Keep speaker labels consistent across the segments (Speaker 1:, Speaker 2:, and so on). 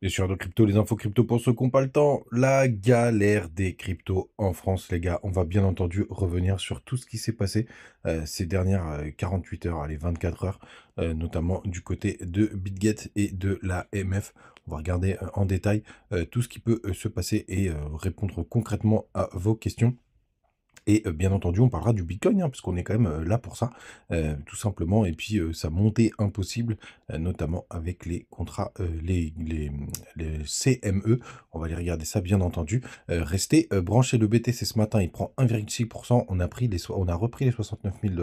Speaker 1: Et sur de crypto, les infos crypto pour ceux qui n'ont pas le temps, la galère des cryptos en France, les gars. On va bien entendu revenir sur tout ce qui s'est passé ces dernières 48 heures, allez, 24 heures, notamment du côté de BitGet et de la MF. On va regarder en détail tout ce qui peut se passer et répondre concrètement à vos questions. Et bien entendu, on parlera du Bitcoin, hein, parce qu'on est quand même là pour ça, tout simplement. Et puis, sa montée impossible, notamment avec les contrats, les CME. On va aller regarder ça, bien entendu. Restez branchés. Le BTC ce matin, il prend 1,6%. On a repris les 69 000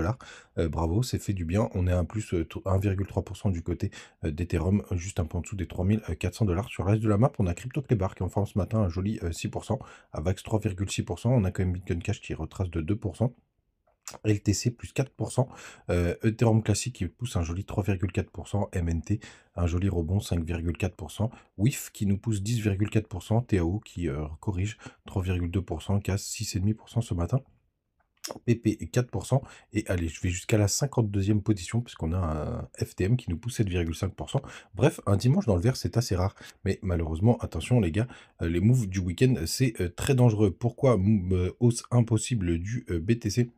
Speaker 1: $. Bravo, c'est fait du bien. On est à un plus 1,3% du côté d'Ethereum, juste un peu en dessous des 3 400 $. Sur le reste de la map, on a CryptoClebar qui est en forme ce matin, un joli 6%. Avax 3,6%. On a quand même Bitcoin Cash qui retrace de 2%. LTC plus 4%, Ethereum classique qui pousse un joli 3,4%, MNT un joli rebond 5,4%, WIF qui nous pousse 10,4%, TAO qui corrige 3,2%, CAS 6,5% ce matin. PP 4%, et allez, je vais jusqu'à la 52e position, puisqu'on a un FTM qui nous pousse 7,5%. Bref, un dimanche dans le vert, c'est assez rare, mais malheureusement, attention les gars, les moves du week-end, c'est très dangereux. Pourquoi hausse impossible du BTC?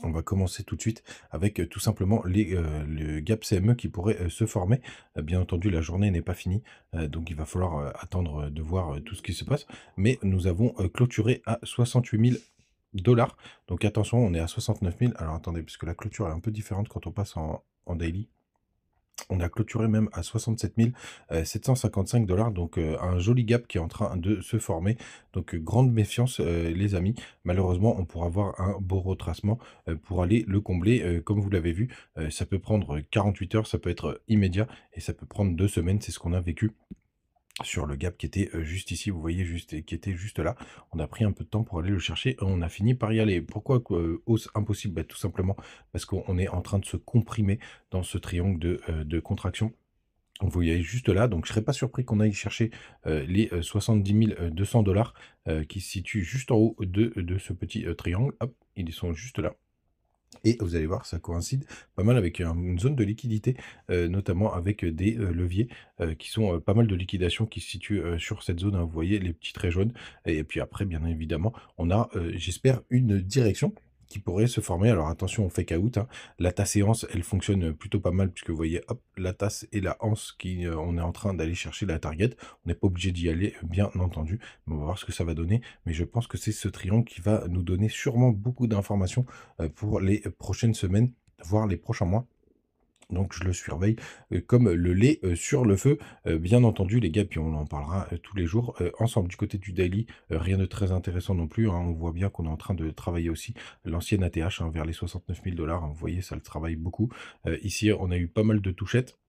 Speaker 1: On va commencer tout de suite avec tout simplement le gap CME qui pourrait se former. Bien entendu, la journée n'est pas finie, donc il va falloir attendre de voir tout ce qui se passe. Mais nous avons clôturé à 68 000 $. Donc attention, on est à 69 000. Alors attendez, puisque la clôture est un peu différente quand on passe en daily. On a clôturé même à 67 755 $, donc un joli gap qui est en train de se former. Donc grande méfiance les amis. Malheureusement, on pourra avoir un beau retracement pour aller le combler. Comme vous l'avez vu, ça peut prendre 48 heures, ça peut être immédiat et ça peut prendre 2 semaines. C'est ce qu'on a vécu sur le gap qui était juste ici, vous voyez, qui était juste là. On a pris un peu de temps pour aller le chercher et on a fini par y aller. Pourquoi hausse impossible? Bah, tout simplement parce qu'on est en train de se comprimer dans ce triangle de contraction. Vous voyez juste là, donc je ne serais pas surpris qu'on aille chercher les 70 200 $ qui se situent juste en haut de ce petit triangle. Hop, ils sont juste là. Et vous allez voir, ça coïncide pas mal avec une zone de liquidité, notamment avec des leviers qui sont pas mal de liquidations qui se situent sur cette zone, hein. Vous voyez les petits traits jaunes. Et puis après, bien évidemment, on a, j'espère, une direction qui pourrait se former. Alors attention, on fait out, hein. La tasse et anse, elle fonctionne plutôt pas mal, puisque vous voyez, hop, la tasse et la anse qui, on est en train d'aller chercher la target. On n'est pas obligé d'y aller, bien entendu. Mais on va voir ce que ça va donner. Mais je pense que c'est ce triangle qui va nous donner sûrement beaucoup d'informations pour les prochaines semaines, voire les prochains mois. Donc je le surveille comme le lait sur le feu, bien entendu les gars, puis on en parlera tous les jours ensemble. Du côté du daily, rien de très intéressant non plus, hein. On voit bien qu'on est en train de travailler aussi l'ancienne ATH, hein, vers les 69 000 $, hein. Vous voyez, ça le travaille beaucoup. Ici, on a eu pas mal de touchettes.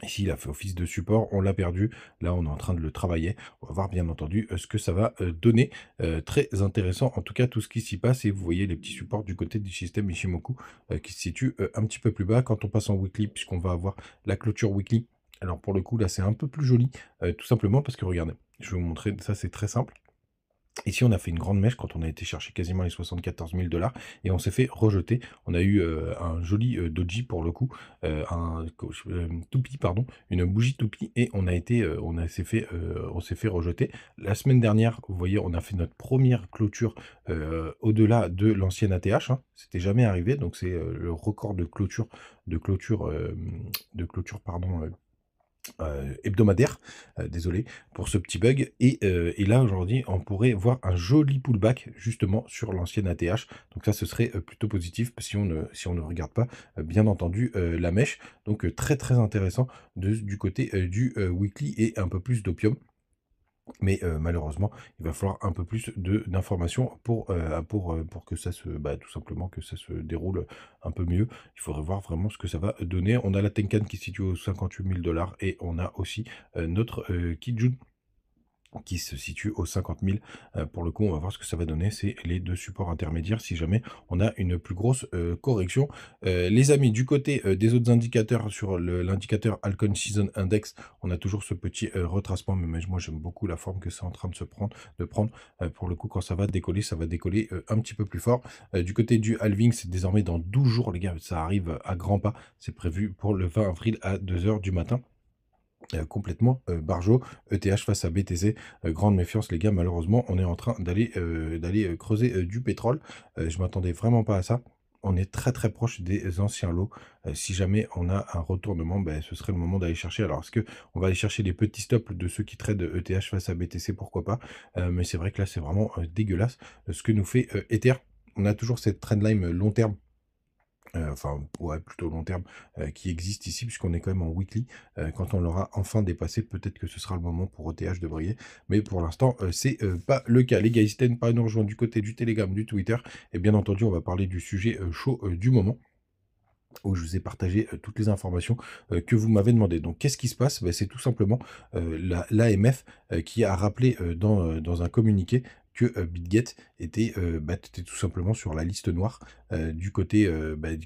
Speaker 1: Ici, il a fait office de support, on l'a perdu. Là, on est en train de le travailler. On va voir, bien entendu, ce que ça va donner. Très intéressant, en tout cas, tout ce qui s'y passe. Et vous voyez les petits supports du côté du système Ishimoku qui se situent un petit peu plus bas. Quand on passe en weekly, puisqu'on va avoir la clôture weekly. Alors, pour le coup, là, c'est un peu plus joli. Tout simplement parce que, regardez, je vais vous montrer, ça, c'est très simple. Ici, on a fait une grande mèche quand on a été chercher quasiment les 74 000 $ et on s'est fait rejeter. On a eu un joli doji pour le coup, un toupie, pardon, une bougie toupie et on a été, on s'est fait rejeter. La semaine dernière, vous voyez, on a fait notre première clôture au-delà de l'ancienne ATH, hein. C'était jamais arrivé, donc c'est le record de clôture, pardon. Hebdomadaire, désolé pour ce petit bug, et là aujourd'hui on pourrait voir un joli pullback justement sur l'ancienne ATH, donc ça ce serait plutôt positif si on ne regarde pas bien entendu la mèche, donc très très intéressant du côté du weekly et un peu plus d'opium. Mais malheureusement, il va falloir un peu plus d'informations pour que ça se, tout simplement que ça se déroule un peu mieux. Il faudrait voir vraiment ce que ça va donner. On a la Tenkan qui se situe aux 58 000 $ et on a aussi notre Kijun qui se situe aux 50 000. Pour le coup, on va voir ce que ça va donner. C'est les deux supports intermédiaires si jamais on a une plus grosse correction. Les amis, du côté des autres indicateurs, sur l'indicateur Alcon Season Index, on a toujours ce petit retracement. Mais moi, j'aime beaucoup la forme que c'est en train de prendre. Pour le coup, quand ça va décoller un petit peu plus fort. Du côté du halving, c'est désormais dans 12 jours, les gars. Ça arrive à grands pas. C'est prévu pour le 20 avril à 2 h du matin. Complètement, barjot, ETH face à BTC, grande méfiance les gars, malheureusement, on est en train d'aller creuser, du pétrole. Je m'attendais vraiment pas à ça. On est très, très proche des anciens lots. Si jamais on a un retournement, ben ce serait le moment d'aller chercher. Alors est-ce que on va aller chercher les petits stops de ceux qui tradent ETH face à BTC? Pourquoi pas? Mais c'est vrai que là, c'est vraiment, dégueulasse, ce que nous fait, Ether. On a toujours cette trendline long terme. Enfin, ouais, plutôt long terme, qui existe ici puisqu'on est quand même en weekly. Quand on l'aura enfin dépassé, peut-être que ce sera le moment pour ETH de briller. Mais pour l'instant, c'est, pas le cas. Les gars, n'hésitez pas à nous rejoindre du côté du Telegram, du Twitter et bien entendu, on va parler du sujet, chaud, du moment où je vous ai partagé, toutes les informations, que vous m'avez demandé. Donc qu'est-ce qui se passe? Bah, c'est tout simplement, l'AMF, qui a rappelé, dans un communiqué que, Bitget était, était tout simplement sur la liste noire, du côté,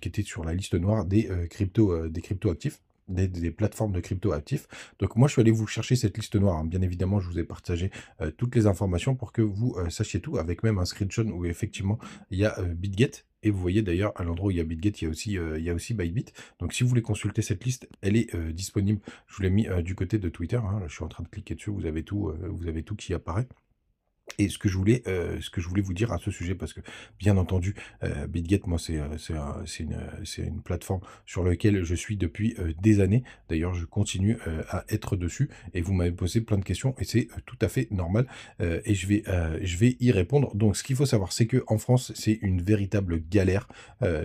Speaker 1: qui était sur la liste noire des crypto-actifs, des plateformes de crypto-actifs. Donc moi, je suis allé vous chercher cette liste noire, hein. Bien évidemment, je vous ai partagé, toutes les informations pour que vous, sachiez tout, avec même un screenshot où effectivement il y a, Bitget et vous voyez d'ailleurs à l'endroit où il y a Bitget, il y a aussi Bybit. Donc si vous voulez consulter cette liste, elle est, disponible. Je vous l'ai mis, du côté de Twitter, hein. Là, je suis en train de cliquer dessus, vous avez tout qui apparaît. Et ce que je voulais vous dire à ce sujet, parce que bien entendu, Bitget, moi, c'est une plateforme sur laquelle je suis depuis, des années. D'ailleurs, je continue, à être dessus et vous m'avez posé plein de questions et c'est, tout à fait normal, et je vais y répondre. Donc ce qu'il faut savoir, c'est que en France, c'est une véritable galère,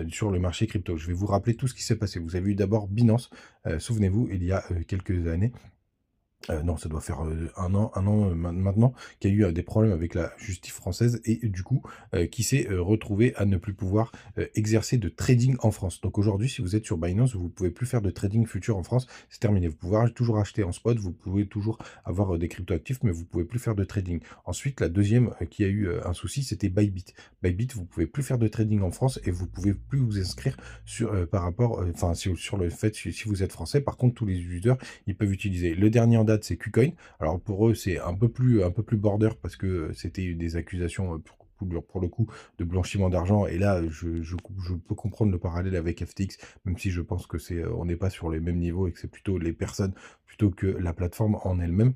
Speaker 1: sur le marché crypto. Je vais vous rappeler tout ce qui s'est passé. Vous avez eu d'abord Binance, souvenez-vous, il y a, quelques années. Non, ça doit faire, 1 an, maintenant, qu'il y a eu, des problèmes avec la justice française et du coup, qui s'est, retrouvé à ne plus pouvoir, exercer de trading en France. Donc aujourd'hui, si vous êtes sur Binance, vous pouvez plus faire de trading futur en France, c'est terminé. Vous pouvez toujours acheter en spot, vous pouvez toujours avoir, des cryptoactifs, mais vous pouvez plus faire de trading. Ensuite, la deuxième e qui a eu, un souci, c'était Bybit. Bybit, vous pouvez plus faire de trading en France et vous pouvez plus vous inscrire sur, par rapport, enfin, sur le fait si vous êtes français. Par contre, tous les users ils peuvent utiliser. Le dernier en date, c'est KuCoin. Alors pour eux, c'est un peu plus border parce que c'était des accusations pour le coup de blanchiment d'argent. Et là, je peux comprendre le parallèle avec FTX, même si je pense que on n'est pas sur les mêmes niveaux et que c'est plutôt les personnes plutôt que la plateforme en elle-même.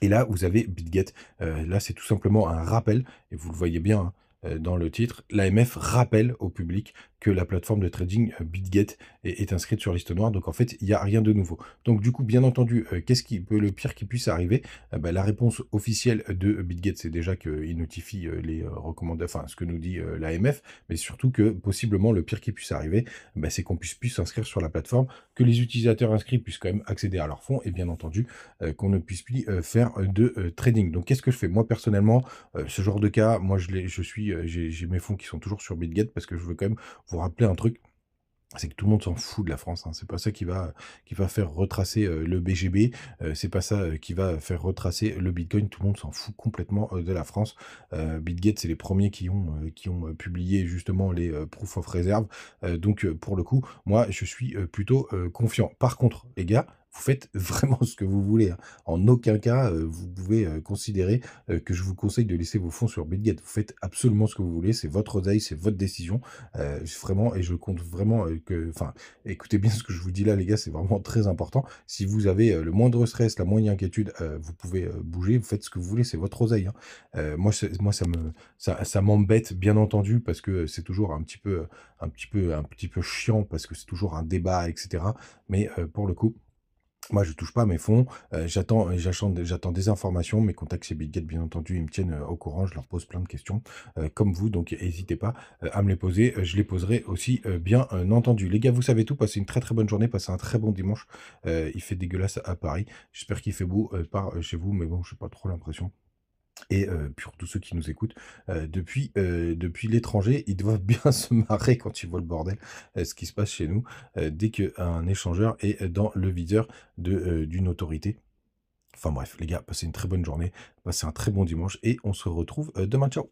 Speaker 1: Et là, vous avez Bitget. Là, c'est tout simplement un rappel, et vous le voyez bien hein, dans le titre. L'AMF rappelle au public que la plateforme de trading Bitget est inscrite sur liste noire. Donc en fait, il n'y a rien de nouveau. Donc du coup, bien entendu, qu'est-ce qui peut le pire qui puisse arriver? La réponse officielle de Bitget, c'est déjà qu'il notifie les recommandations, enfin ce que nous dit l'AMF, mais surtout que possiblement le pire qui puisse arriver, c'est qu'on puisse plus s'inscrire sur la plateforme, que les utilisateurs inscrits puissent quand même accéder à leurs fonds, et bien entendu qu'on ne puisse plus faire de trading. Donc qu'est-ce que je fais? Moi personnellement, ce genre de cas, moi j'ai mes fonds qui sont toujours sur Bitget parce que je veux quand même vous rappeler un truc, c'est que tout le monde s'en fout de la France, hein. C'est pas ça qui va faire retracer, le BGB, c'est pas ça, qui va faire retracer le Bitcoin. Tout le monde s'en fout complètement, de la France. Bitget, c'est les premiers qui ont, publié justement les, proof of reserve. Donc, pour le coup, moi, je suis, plutôt, confiant. Par contre, les gars, vous faites vraiment ce que vous voulez, hein. En aucun cas, vous pouvez, considérer, que je vous conseille de laisser vos fonds sur Bitget. Vous faites absolument ce que vous voulez, c'est votre oseille, c'est votre décision. Vraiment et je compte vraiment, enfin, écoutez bien ce que je vous dis là les gars, c'est vraiment très important. Si vous avez, le moindre stress, la moindre inquiétude, vous pouvez, bouger, vous faites ce que vous voulez, c'est votre oseille, hein. Moi ça m'embête bien entendu parce que, c'est toujours un petit peu chiant parce que c'est toujours un débat et cetera. Mais, pour le coup, moi, je touche pas à mes fonds, j'attends des informations. Mes contacts chez Bitget, bien entendu, ils me tiennent, au courant. Je leur pose plein de questions, comme vous, donc hésitez pas, à me les poser. Je les poserai aussi, bien, entendu. Les gars, vous savez tout, passez une très, très bonne journée, passez un très bon dimanche. Il fait dégueulasse à Paris. J'espère qu'il fait beau, par, chez vous, mais bon, j'ai pas trop l'impression. Et pour tous ceux qui nous écoutent, depuis l'étranger, ils doivent bien se marrer quand ils voient le bordel, ce qui se passe chez nous, dès qu'un échangeur est dans le viseur d'une autorité. Enfin bref, les gars, passez une très bonne journée, passez un très bon dimanche et on se retrouve, demain. Ciao.